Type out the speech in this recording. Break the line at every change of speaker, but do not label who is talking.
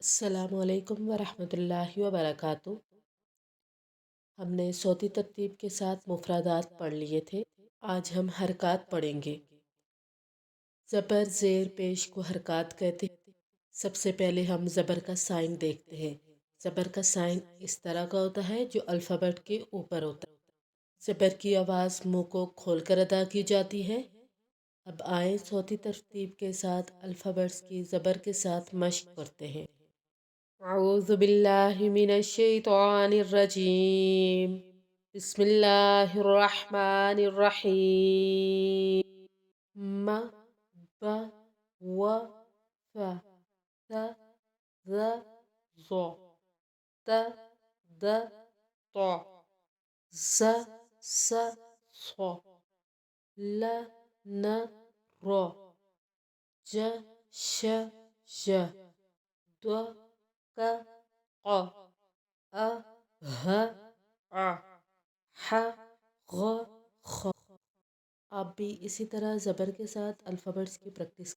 السلام علیکم ورحمۃ اللہ وبرکاتہ۔ ہم نے صوتی ترتیب کے ساتھ مفردات پڑھ لیے تھے۔ آج ہم حرکات پڑھیں گے۔ زبر زیر پیش کو حرکات کہتے ہیں۔ سب سے پہلے ہم زبر کا سائن دیکھتے ہیں۔ زبر کا سائن اس طرح کا ہوتا ہے جو الفابیٹ کے اوپر ہوتا ہے۔ زبر کی آواز منہ کو کھول کر ادا کی جاتی ہے۔ اب آئیں صوتی ترتیب کے ساتھ الفابیٹس کی زبر کے ساتھ مشق کرتے ہیں۔ اعوذ باللہ من الشیطان الرجیم، بسم اللہ الرحمن الرحیم۔ م ب و ف ث ظ ظ ط ض ط ظ ص ص ل ن ر ج ش ژ د ق ق ا ہ ع ح غ خ۔ آپ بھی اسی طرح زبر کے ساتھ الفابیٹس کی پریکٹس